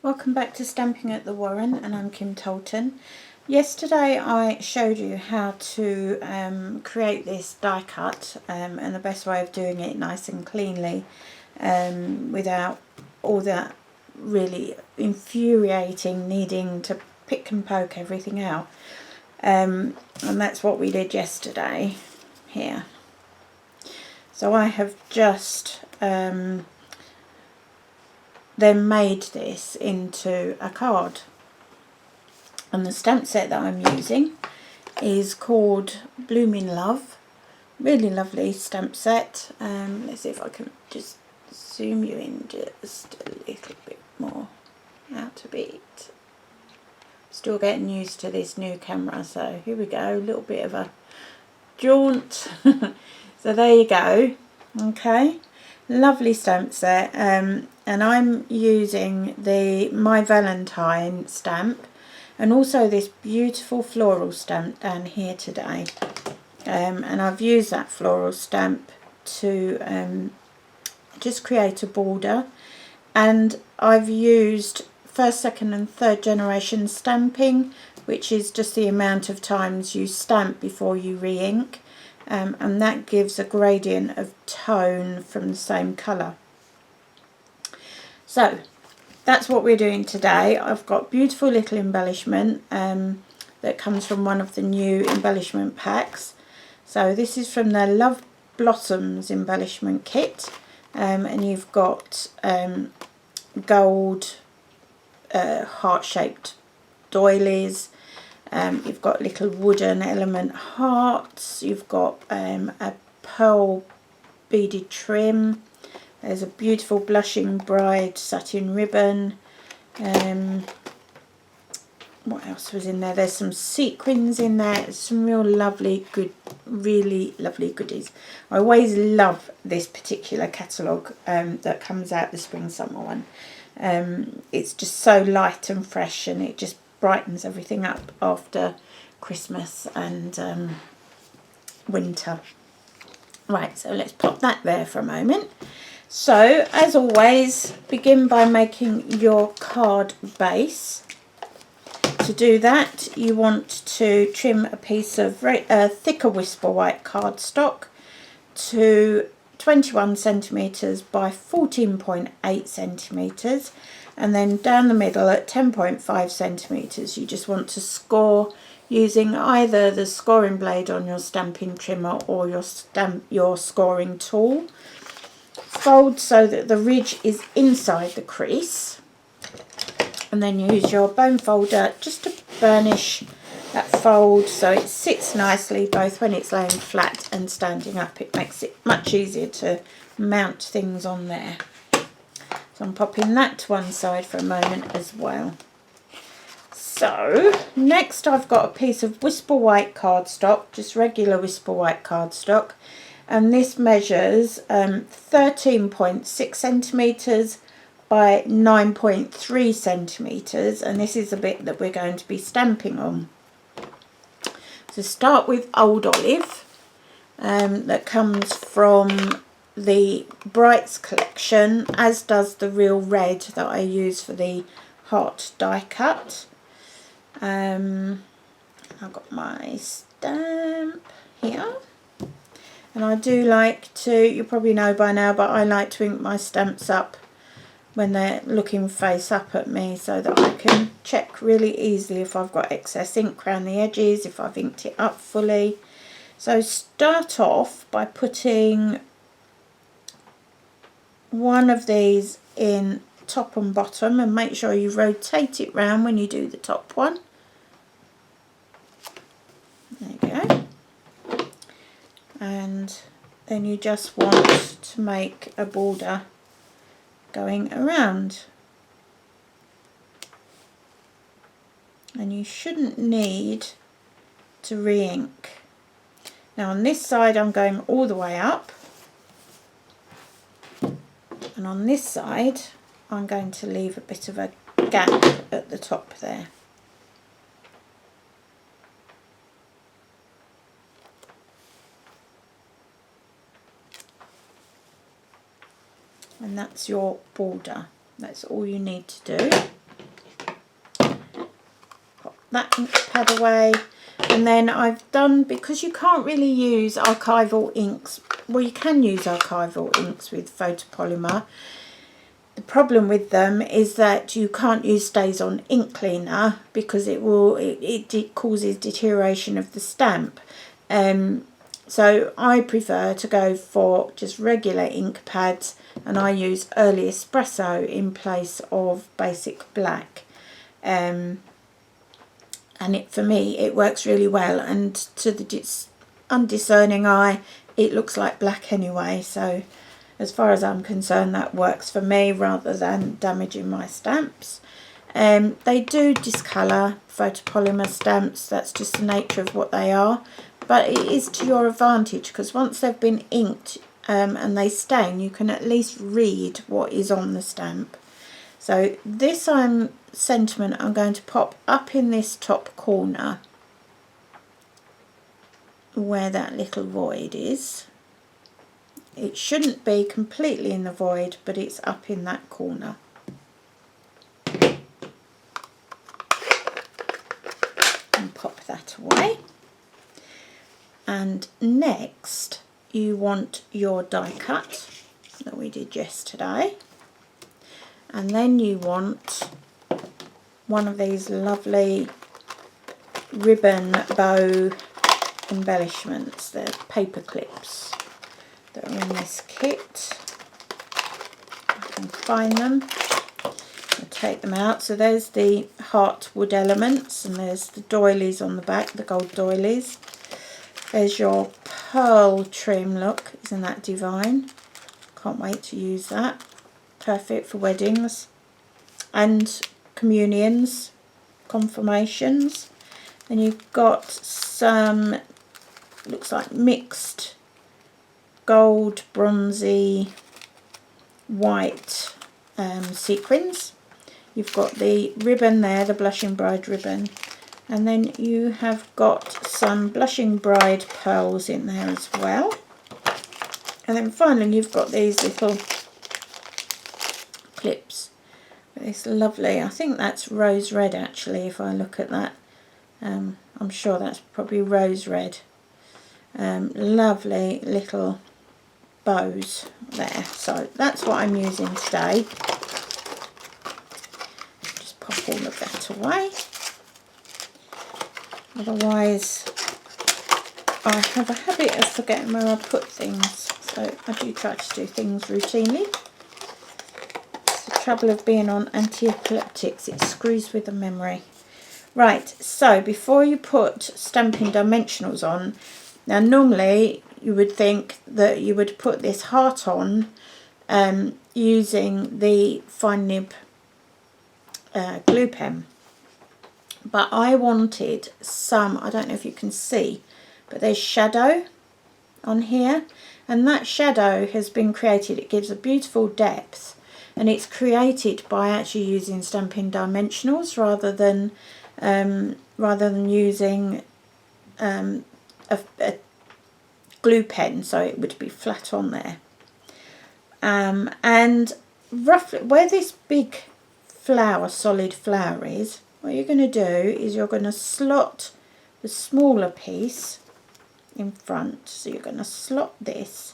Welcome back to Stamping at the Warren, and I'm Kim Tolton. Yesterday I showed you how to create this die cut and the best way of doing it nice and cleanly without all that really infuriating needing to pick and poke everything out. And that's what we did yesterday here. So I have just then made this into a card, and the stamp set that I'm using is called Blooming Love. Really lovely stamp set. Let's see if I can just zoom you in just a little bit more. Out a bit. Still getting used to this new camera, so here we go, a little bit of a jaunt. So there you go. Okay, lovely stamp set, and I'm using the My Valentine stamp and also this beautiful floral stamp down here today, and I've used that floral stamp to just create a border, and I've used first, second and third generation stamping, which is just the amount of times you stamp before you re-ink. And that gives a gradient of tone from the same colour. So that's what we're doing today. I've got beautiful little embellishment that comes from one of the new embellishment packs. So this is from the Love Blossoms embellishment kit, and you've got gold heart-shaped doilies. You've got little wooden element hearts, you've got a pearl beaded trim, there's a beautiful blushing bride satin ribbon, what else was in there? There's some sequins in there, some real lovely, really lovely goodies. I always love this particular catalogue that comes out, the spring summer one. It's just so light and fresh, and it just brightens everything up after Christmas and winter. Right, so let's pop that there for a moment. So as always, begin by making your card base. To do that, you want to trim a piece of thicker Whisper White cardstock to 21 centimetres by 14.8 centimetres, and then down the middle at 10.5 centimetres you just want to score using either the scoring blade on your stamping trimmer or your scoring tool. Fold so that the ridge is inside the crease, and then use your bone folder just to burnish that fold so it sits nicely both when it's laying flat and standing up. It makes it much easier to mount things on there. So I'm popping that to one side for a moment as well. So next I've got a piece of Whisper White cardstock, just regular Whisper White cardstock, and this measures 13.6 centimetres by 9.3 centimetres, and this is the bit that we're going to be stamping on. So start with Old Olive, that comes from the Brights collection, as does the Real Red that I use for the heart die cut. I've got my stamp here, and I do like to, you probably know by now, but I like to ink my stamps up when they're looking face up at me so that I can check really easily if I've got excess ink around the edges, if I've inked it up fully. So start off by putting one of these in top and bottom, and make sure you rotate it round when you do the top one. There you go. And then you just want to make a border going around, and you shouldn't need to re-ink. Now on this side I'm going all the way up, and on this side I'm going to leave a bit of a gap at the top there. And that's your border. That's all you need to do. that ink pad away. And then I've done, because you can't really use archival inks, well, you can use archival inks with photopolymer. The problem with them is that you can't use StazOn ink cleaner because it causes deterioration of the stamp. So I prefer to go for just regular ink pads, and I use Early Espresso in place of Basic Black. And for me it works really well, and to the undiscerning eye it looks like black anyway, so as far as I'm concerned that works for me rather than damaging my stamps. They do discolour photopolymer stamps, that's just the nature of what they are, but it is to your advantage because once they've been inked and they stain, you can at least read what is on the stamp. So this sentiment I'm going to pop up in this top corner where that little void is. It shouldn't be completely in the void, but it's up in that corner. And pop that away. And next you want your die cut that we did yesterday. And then you want one of these lovely ribbon bow embellishments. They're paper clips that are in this kit. I can find them. I'll take them out. So there's the heart wood elements, and there's the doilies on the back, the gold doilies. There's your pearl trim. Look, isn't that divine? Can't wait to use that. Perfect for weddings and communions, confirmations. Then you've got some, looks like mixed gold, bronzy, white sequins. You've got the ribbon there, the Blushing Bride ribbon, and then you have got some Blushing Bride pearls in there as well. And then finally you've got these little clips. It's lovely. I think that's rose red actually, if I look at that. I'm sure that's probably rose red. Lovely little bows there. So that's what I'm using today. Just pop all of that away. Otherwise I have a habit of forgetting where I put things, so I do try to do things routinely. Trouble of being on anti-epileptics, it screws with the memory. Right, so before you put Stampin' Dimensionals on, now normally you would think that you would put this heart on using the fine nib glue pen, but I wanted some, I don't know if you can see, but there's shadow on here, and that shadow has been created, it gives a beautiful depth. And it's created by actually using Stampin' Dimensionals rather than using a glue pen, so it would be flat on there. And roughly where this big flower, solid flower is, what you're going to do is you're going to slot the smaller piece in front. So you're going to slot this,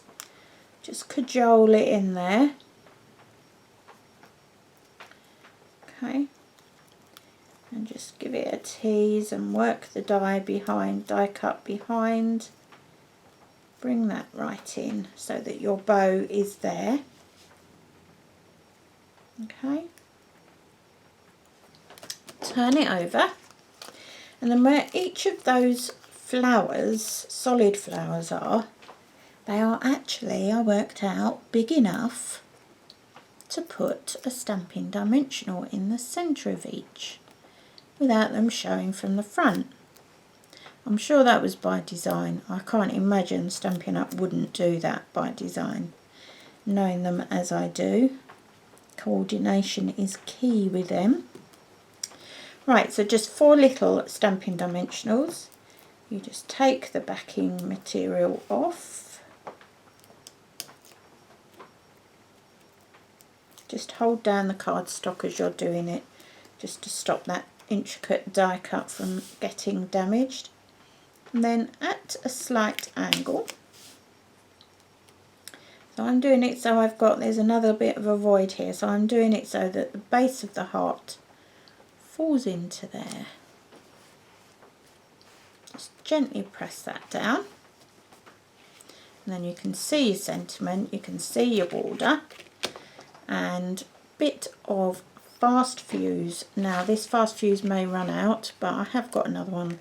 just cajole it in there. Okay, and just give it a tease and work the die cut behind. Bring that right in so that your bow is there. Okay, turn it over, and then where each of those flowers, solid flowers are, they are actually, I worked out, big enough to put a Stampin' Dimensional in the centre of each without them showing from the front. I'm sure that was by design. I can't imagine Stampin' Up wouldn't do that by design. Knowing them as I do, coordination is key with them. Right, so just 4 little Stampin' Dimensionals. You just take the backing material off. Just hold down the cardstock as you're doing it, just to stop that intricate die cut from getting damaged. And then at a slight angle, so I'm doing it so there's another bit of a void here, so I'm doing it so that the base of the heart falls into there. Just gently press that down, and then you can see your sentiment, you can see your border, and bit of fast fuse. Now this fast fuse may run out, but I have got another one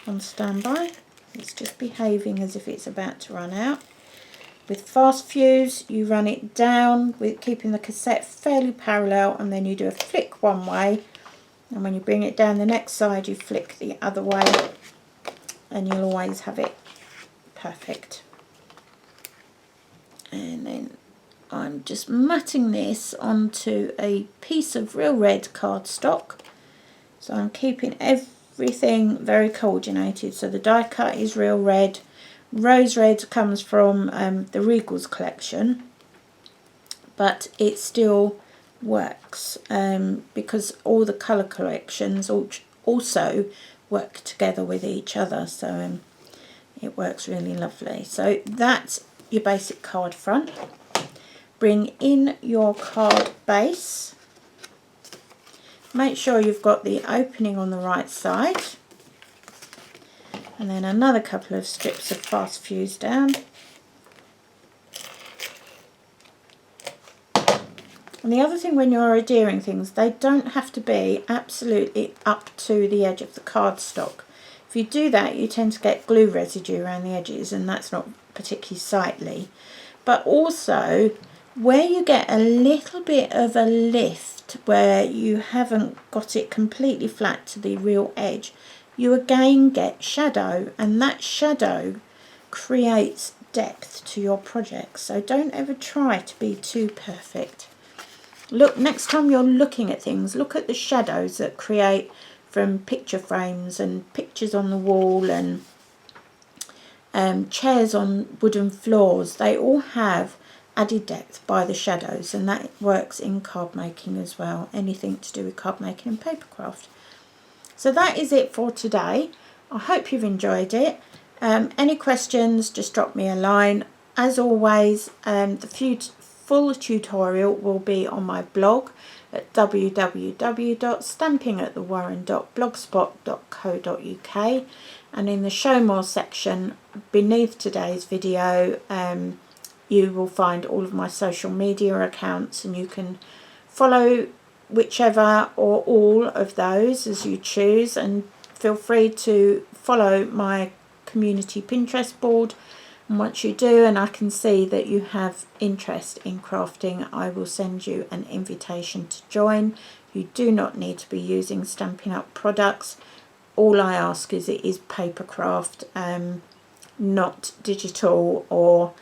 on standby. It's just behaving as if it's about to run out. With fast fuse, you run it down with keeping the cassette fairly parallel, and then you do a flick one way, and when you bring it down the next side you flick the other way, and you'll always have it perfect. And then I'm just matting this onto a piece of real red cardstock, so I'm keeping everything very coordinated. So the die cut is real red. Rose red comes from the Regals collection, but it still works because all the colour collections also work together with each other, so it works really lovely. So that's your basic card front. Bring in your card base. Make sure you've got the opening on the right side. And then another couple of strips of fast fuse down. And the other thing when you're adhering things, they don't have to be absolutely up to the edge of the cardstock. If you do that, you tend to get glue residue around the edges, and that's not particularly sightly. But also, where you get a little bit of a lift, where you haven't got it completely flat to the real edge, you again get shadow, and that shadow creates depth to your project. So don't ever try to be too perfect. Look, next time you're looking at things, look at the shadows that create from picture frames and pictures on the wall and chairs on wooden floors. They all have added depth by the shadows, and that works in card making as well, anything to do with card making and papercraft. So that is it for today. I hope you've enjoyed it. Any questions, just drop me a line. As always, the full tutorial will be on my blog at www.stampingatthewarren.blogspot.co.uk, and in the show more section beneath today's video you will find all of my social media accounts, and you can follow whichever or all of those as you choose, and feel free to follow my community Pinterest board, and once you do and I can see that you have interest in crafting, I will send you an invitation to join. You do not need to be using Stampin' Up products. All I ask is it is papercraft, not digital or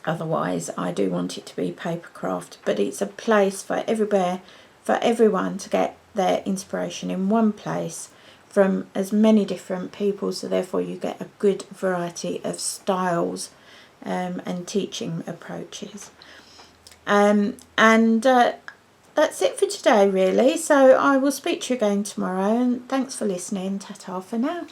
otherwise. I do want it to be papercraft, but it's a place for everyone to get their inspiration in one place from as many different people, so therefore you get a good variety of styles and teaching approaches. That's it for today really, so I will speak to you again tomorrow, and thanks for listening. Ta-ta for now.